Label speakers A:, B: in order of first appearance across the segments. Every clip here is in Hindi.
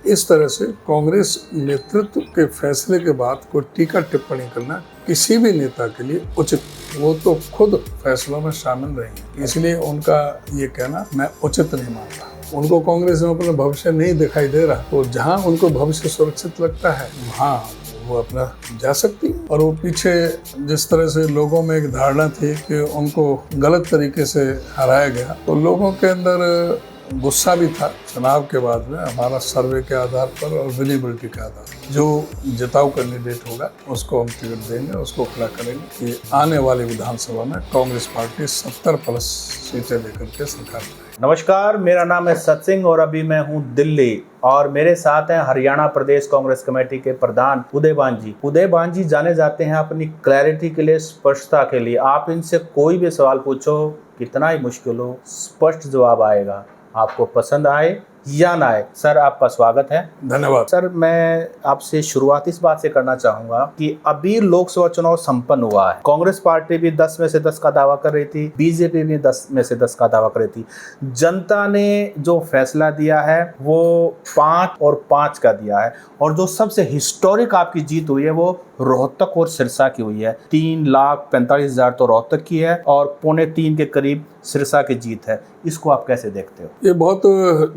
A: इस तरह से कांग्रेस नेतृत्व के फैसले के बाद कोई टीका टिप्पणी करना किसी भी नेता के लिए उचित, वो तो खुद फैसलों में शामिल रही हैं, इसलिए उनका ये कहना मैं उचित नहीं मानता। उनको कांग्रेस में अपना भविष्य नहीं दिखाई दे रहा, तो जहां उनको भविष्य सुरक्षित लगता है वहां वो अपना जा सकती है। और वो पीछे जिस तरह से लोगों में एक धारणा थी कि उनको गलत तरीके से हराया गया, तो लोगों के अंदर गुस्सा भी था। चुनाव के बाद में हमारा सर्वे के आधार पर और विजिबिलिटी के आधार पर जो जिताऊ कैंडिडेट होगा उसको हम टिकट देंगे, उसको खड़ा करेंगे कि आने वाली विधानसभा में कांग्रेस पार्टी 70+ सीटें लेकर के सरकार बनाए।
B: नमस्कार, मेरा नाम है सतसिंह और अभी मैं हूं दिल्ली और मेरे साथ हैं हरियाणा प्रदेश कांग्रेस कमेटी के प्रधान उदयभान जी। उदयभान जी जाने जाते हैं अपनी क्लैरिटी के लिए, स्पष्टता के लिए। आप इनसे कोई भी सवाल पूछो, कितना ही मुश्किल हो, स्पष्ट जवाब आएगा, आपको पसंद आए या ना आए। सर, आपका स्वागत है।
A: धन्यवाद।
B: सर, मैं आपसे शुरुआत इस बात से करना चाहूंगा कि अभी लोकसभा चुनाव संपन्न हुआ है। कांग्रेस पार्टी भी 10 में से 10 का दावा कर रही थी, बीजेपी भी 10 में से 10 का दावा कर रही थी। जनता ने जो फैसला दिया है वो 5 और 5 का दिया है, और जो सबसे हिस्टोरिक आपकी जीत हुई है वो रोहतक और सिरसा की हुई है। 3,45,000 तो रोहतक की है और 2.25 के करीब सिरसा की जीत है। इसको आप कैसे देखते हो?
A: ये बहुत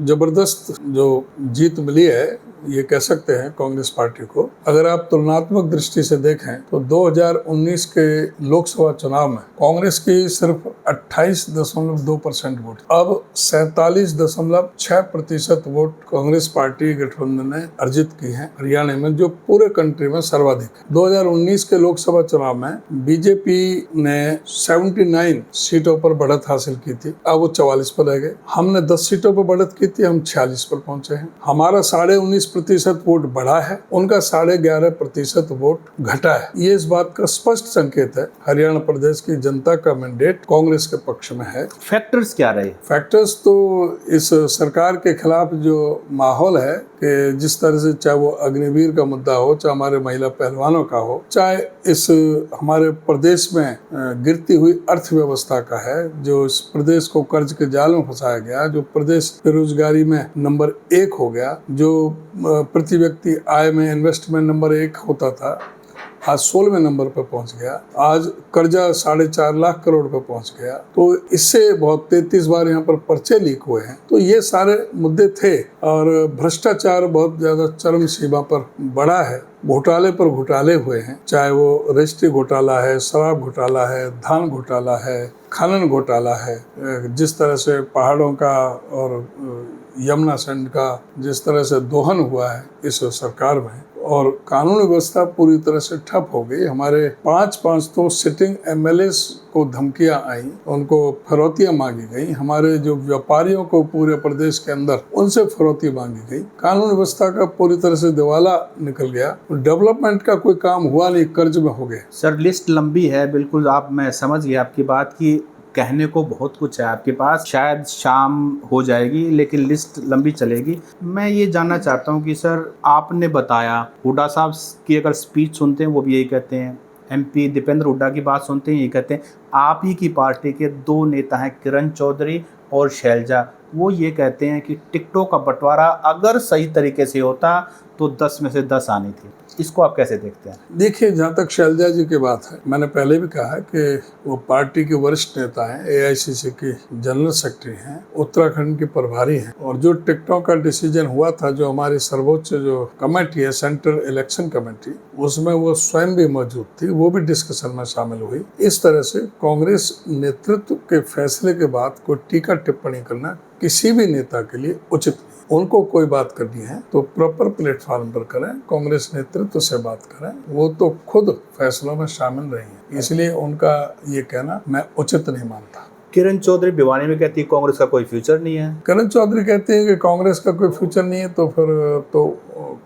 A: जबरदस्त जो जीत मिली है, ये कह सकते हैं कांग्रेस पार्टी को। अगर आप तुलनात्मक दृष्टि से देखें तो 2019 के लोकसभा चुनाव में कांग्रेस की सिर्फ 28.2% वोट, अब 47.6% वोट कांग्रेस पार्टी गठबंधन ने अर्जित की है हरियाणा में, जो पूरे कंट्री में सर्वाधिक है। 2019 के लोकसभा चुनाव में बीजेपी ने 79 सीटों पर बढ़त हासिल की थी, अब वो 44 पर रह गए। हमने 10 सीटों पर बढ़त की थी, हम 46 पर पहुंचे हैं। हमारा 19.5% वोट बढ़ा है, उनका 11.5% वोट घटा है। ये इस बात का स्पष्ट संकेत है हरियाणा प्रदेश की जनता का मैंडेट कांग्रेस के पक्ष में है।
B: फैक्टर्स क्या रहे?
A: फैक्टर्स तो इस सरकार के खिलाफ जो माहौल है कि जिस तरह से, चाहे वो अग्निवीर का मुद्दा हो, चाहे हमारे महिला पहलवानों का हो, चाहे इस हमारे प्रदेश में गिरती हुई अर्थव्यवस्था का है, जो इस प्रदेश को कर्ज के जाल में फंसाया गया, जो प्रदेश बेरोजगारी में नंबर 1 हो गया, जो प्रति व्यक्ति आय में इन्वेस्टमेंट नंबर 1 होता था, आज 16वें नंबर पर पहुंच गया। आज कर्जा 4.5 लाख करोड़ पर पहुंच गया। तो इससे बहुत 33 बार यहाँ पर पर्चे लीक हुए हैं। तो ये सारे मुद्दे थे, और भ्रष्टाचार बहुत ज्यादा चरम सीमा पर बढ़ा है। घोटाले पर घोटाले हुए हैं, चाहे वो रजिस्ट्री घोटाला है, शराब घोटाला है, धान घोटाला है, खनन घोटाला है, जिस तरह से पहाड़ों का और यमुना सैंड का जिस तरह से दोहन हुआ है इस सरकार में, और कानून व्यवस्था पूरी तरह से ठप हो गई। हमारे 5 तो सिटिंग एमएलएस को धमकियां आई, उनको फिरौतियां मांगी गई। हमारे जो व्यापारियों को पूरे प्रदेश के अंदर उनसे फिरौती मांगी गई। कानून व्यवस्था का पूरी तरह से दिवाला निकल गया। डेवलपमेंट का कोई काम हुआ नहीं, कर्ज में हो गए।
B: सर, लिस्ट लंबी है, बिल्कुल। मैं समझ गया आपकी बात की, कहने को बहुत कुछ है आपके पास, शायद शाम हो जाएगी लेकिन लिस्ट लंबी चलेगी। मैं ये जानना चाहता हूँ कि सर, आपने बताया, हुड्डा साहब की अगर स्पीच सुनते हैं वो भी यही कहते हैं, MP दीपेंद्र हुड्डा की बात सुनते हैं यही कहते हैं। आप ही की पार्टी के 2 नेता हैं, किरण चौधरी और शैलजा, वो ये कहते हैं कि टिकटों का बंटवारा अगर सही तरीके से होता तो 10 में से 10 आनी थी। इसको आप कैसे देखते हैं?
A: देखिए, जहाँ तक शैलजा जी की बात है, मैंने पहले भी कहा है कि वो पार्टी के वरिष्ठ नेता हैं, AICC की जनरल सेक्रेटरी हैं, उत्तराखंड के प्रभारी हैं, और जो टिकटों का डिसीजन हुआ था, जो हमारी सर्वोच्च जो कमेटी है, सेंट्रल इलेक्शन कमेटी, उसमें वो स्वयं भी मौजूद थी, वो भी डिस्कशन में शामिल हुई। इस तरह से कांग्रेस नेतृत्व के फैसले के बाद कोई टीका टिप्पणी करना किसी भी नेता के लिए उचित नहीं। उनको कोई बात करनी है तो प्रॉपर प्लेटफॉर्म पर करें, कांग्रेस नेतृत्व से बात करें, वो तो खुद फैसलों में शामिल रही है, इसलिए उनका ये कहना मैं उचित नहीं मानता।
B: किरण चौधरी भिवानी में कहती है कांग्रेस का कोई फ्यूचर नहीं है।
A: किरण चौधरी कहती है कि कांग्रेस का कोई फ्यूचर नहीं है, तो फिर तो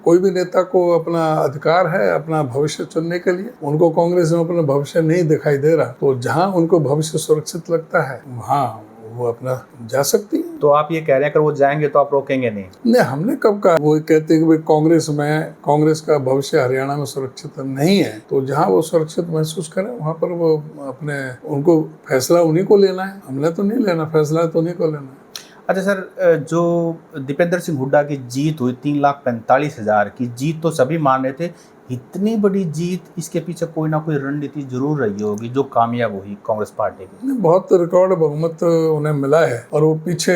A: कोई भी नेता को अपना अधिकार है अपना भविष्य चुनने के लिए। उनको कांग्रेस में अपना भविष्य नहीं दिखाई दे रहा, तो जहां उनको भविष्य सुरक्षित लगता है वहां वो अपना जा सकती है।
B: तो आप ये कह रहे हैं अगर वो जाएंगे तो आप रोकेंगे नहीं?
A: नहीं, हमने कब कहा? वो कहते हैं कि कांग्रेस का भविष्य हरियाणा में सुरक्षित नहीं है, तो जहां वो सुरक्षित महसूस करें वहां पर वो उनको फैसला उन्हीं को लेना है। हमने तो नहीं लेना फैसला, तो उन्हीं को लेना है।
B: अच्छा सर, जो दीपेंद्र सिंह हुड्डा की जीत हुई 3,45,000 की जीत, तो सभी मान रहे थे इतनी बड़ी जीत, इसके पीछे कोई ना कोई रणनीति जरूर रही होगी जो कामयाब हुई कांग्रेस पार्टी की।
A: बहुत रिकॉर्ड बहुमत उन्हें मिला है, और वो पीछे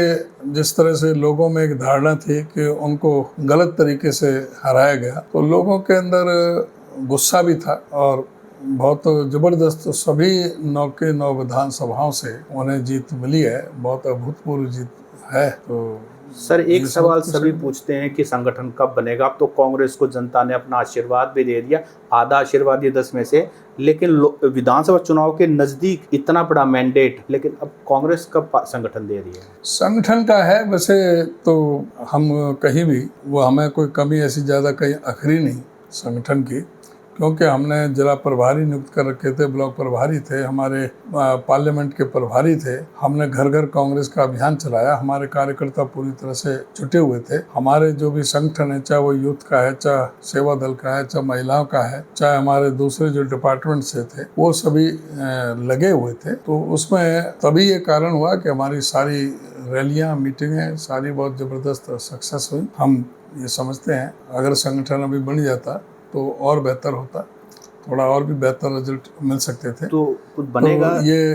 A: जिस तरह से लोगों में एक धारणा थी कि उनको गलत तरीके से हराया गया, तो लोगों के अंदर गुस्सा भी था, और बहुत जबरदस्त सभी 9 के 9 विधानसभाओं से उन्हें जीत मिली है। बहुत अभूतपूर्व जीत है। तो
B: सर, एक सवाल सभी पूछते हैं कि संगठन कब बनेगा। अब तो कांग्रेस को जनता ने अपना आशीर्वाद भी दे दिया, आधा आशीर्वाद ये 10 में से, लेकिन विधानसभा चुनाव के नजदीक इतना बड़ा मैंडेट, लेकिन अब कांग्रेस कब संगठन दे रही है?
A: संगठन का है वैसे तो हम कहीं भी, वो हमें कोई कमी ऐसी ज़्यादा कहीं अखरी नहीं संगठन की, क्योंकि हमने जिला प्रभारी नियुक्त कर रखे थे, ब्लॉक प्रभारी थे, हमारे पार्लियामेंट के प्रभारी थे, हमने घर घर कांग्रेस का अभियान चलाया, हमारे कार्यकर्ता पूरी तरह से जुटे हुए थे। हमारे जो भी संगठन है, चाहे वो यूथ का है, चाहे सेवा दल का है, चाहे महिलाओं का है, चाहे हमारे दूसरे जो डिपार्टमेंट से थे, वो सभी लगे हुए थे। तो उसमें तभी ये कारण हुआ कि हमारी सारी रैलियाँ, मीटिंगें सारी बहुत ज़बरदस्त सक्सेस हुई। हम ये समझते हैं अगर संगठन अभी बन जाता तो और बेहतर होता, थोड़ा और भी बेहतर रिजल्ट मिल सकते थे।
B: तो कुछ बनेगा?
A: तो ये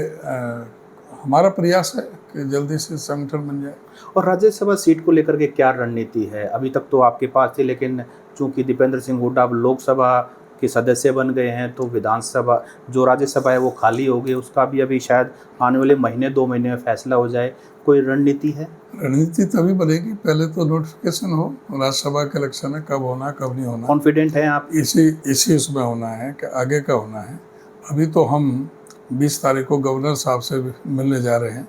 A: हमारा प्रयास है कि जल्दी से संगठन बन जाए।
B: और राज्यसभा सीट को लेकर के क्या रणनीति है? अभी तक तो आपके पास थी, लेकिन चूंकि दीपेंद्र सिंह हुड्डा अब लोकसभा के सदस्य बन गए हैं, तो विधानसभा जो राज्यसभा है वो खाली हो गई, उसका भी अभी शायद आने वाले महीने 2 महीने में फैसला हो जाए। कोई रणनीति है?
A: रणनीति तभी बनेगी, पहले तो नोटिफिकेशन हो, राज्यसभा के इलेक्शन है, कब होना कब नहीं होना।
B: कॉन्फिडेंट हैं आप?
A: इसी उसमें होना है कि आगे का होना है। अभी तो हम 20 तारीख को गवर्नर साहब से मिलने जा रहे हैं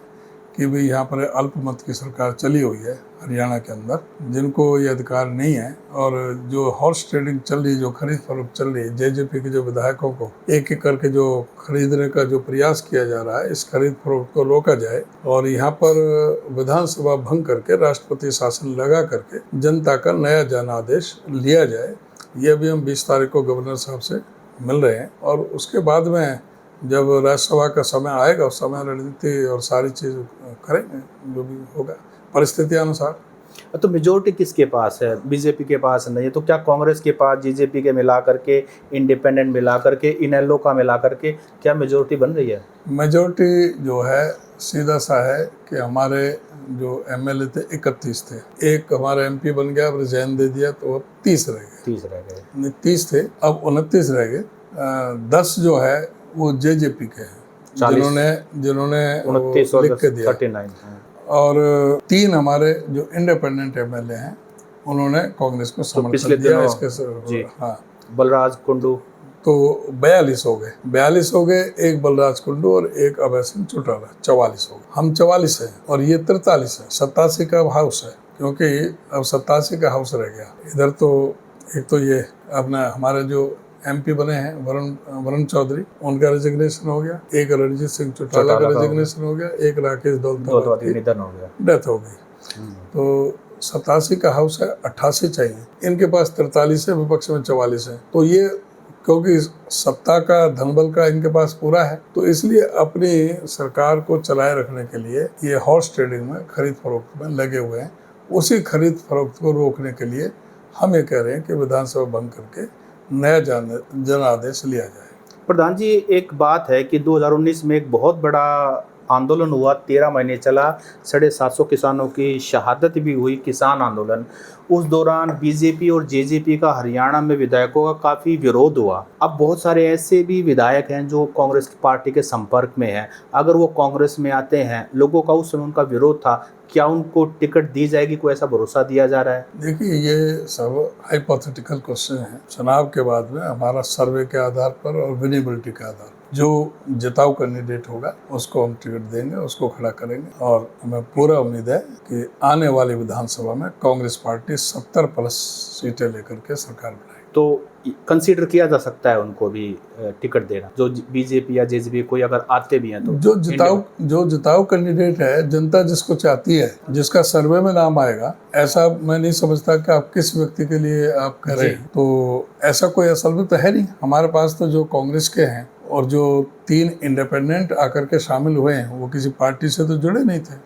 A: कि भाई यहाँ पर अल्पमत की सरकार चली हुई है हरियाणा के अंदर, जिनको ये अधिकार नहीं है, और जो हॉर्स ट्रेडिंग चल रही है, जो खरीद फरोख्त चल रही है, जेजेपी के जो विधायकों को एक एक करके जो खरीदने का जो प्रयास किया जा रहा है, इस खरीद फरोख्त को रोका जाए, और यहाँ पर विधानसभा भंग करके राष्ट्रपति शासन लगा करके जनता का नया जनादेश लिया जाए। ये भी हम 20 तारीख को गवर्नर साहब से मिल रहे हैं, और उसके बाद में जब राज्यसभा का समय आएगा उस समय रणनीति और सारी चीज़ करेंगे, जो भी होगा परिस्थिति अनुसार।
B: तो मेजोरिटी किसके पास है? बीजेपी के पास नहीं है, तो क्या कांग्रेस के पास जीजेपी के मिला करके, इंडिपेंडेंट मिला करके, इनेलो का मिला करके क्या मेजोरिटी बन रही है?
A: मेजोरिटी जो है सीधा सा है कि हमारे जो एमएलए थे 31 थे, एक हमारा एमपी बन गया, अब रिजाइन दे दिया, तो अब 30 रह गए। 30 थे, अब 29 रह गए। 10 जो है वो जेजेपी के हैं, जिन्होंने
B: 29
A: लिख के दिया,
B: 39,
A: और 3 हमारे जो इंडिपेंडेंट एमएलए हैं उन्होंने कांग्रेस को समर्थन दिया। इसके हाँ,
B: बलराज कुंडू
A: तो 42 हो गए, 42 हो गए, एक बलराज कुंडू और एक अभय सिंह चौटाला, 44 हो गए। हम 44 हैं और ये 43 है। 87 का हाउस है, क्योंकि अब 87 का हाउस रह गया इधर। तो एक तो ये अपना हमारे जो एमपी बने हैं वरुण चौधरी, उनका रेजिग्नेशन हो गया, एक रणजीत सिंह चौटाला का रेजिग्नेशन हो गया, एक राकेश दौलत
B: निधन हो गया,
A: डेथ हो गई। तो 87 का हाउस है, 88 चाहिए, इनके पास 43 है, विपक्ष में 44 है। तो ये क्योंकि सत्ता का धनबल का इनके पास पूरा है, तो इसलिए अपनी सरकार को चलाए रखने के लिए ये हॉर्स ट्रेडिंग में, खरीद फरोख्त में लगे हुए हैं। उसी खरीद फरोख्त को रोकने के लिए हम ये कह रहे हैं कि विधानसभा भंग करके नया जनादेश लिया जाए।
B: प्रधान जी, एक बात है कि 2019 में एक बहुत बड़ा आंदोलन हुआ, 13 महीने चला, 750 किसानों की शहादत भी हुई, किसान आंदोलन। उस दौरान बीजेपी और जेजेपी का हरियाणा में विधायकों का काफ़ी विरोध हुआ। अब बहुत सारे ऐसे भी विधायक हैं जो कांग्रेस पार्टी के संपर्क में हैं, अगर वो कांग्रेस में आते हैं, लोगों का उस समय उनका विरोध था, क्या उनको टिकट दी जाएगी? कोई ऐसा भरोसा दिया जा रहा है?
A: देखिए, ये सब हाइपोथेटिकल क्वेश्चन है। चुनाव के बाद में हमारा सर्वे के आधार पर और विनेबिलिटी के आधार पर जो जिताऊ कैंडिडेट होगा उसको हम टिकट देंगे, उसको खड़ा करेंगे, और हमें पूरा उम्मीद है कि आने वाली विधानसभा में कांग्रेस पार्टी 70+ सीटें लेकर के सरकार बनाएगी।
B: तो कंसीडर किया जा सकता है उनको भी टिकट देना, जो बीजेपी या जेजेपी कोई अगर आते भी हैं तो?
A: जो जिताऊ कैंडिडेट है, जनता जिसको चाहती है, जिसका सर्वे में नाम आएगा, ऐसा मैं नहीं समझता कि आप किस व्यक्ति के लिए आप कह रहे हैं। तो ऐसा कोई असल में तो है नहीं। हमारे पास तो जो कांग्रेस के हैं और जो 3 इंडिपेंडेंट आकर के शामिल हुए हैं, वो किसी पार्टी से तो जुड़े नहीं थे।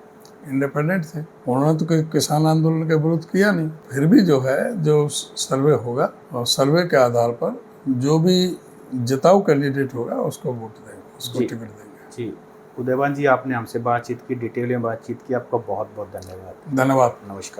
A: इंडिपेंडेंट थे, उन्होंने तो कोई किसान आंदोलन का विरोध किया नहीं। फिर भी जो है जो सर्वे होगा और सर्वे के आधार पर जो भी जिताऊ कैंडिडेट होगा उसको वोट देंगे, उसको
B: जी।
A: टिकट देंगे।
B: जी, उदयवान जी, आपने हमसे बातचीत की, डिटेल में बातचीत की, आपका बहुत बहुत धन्यवाद।
A: धन्यवाद।
B: नमस्कार।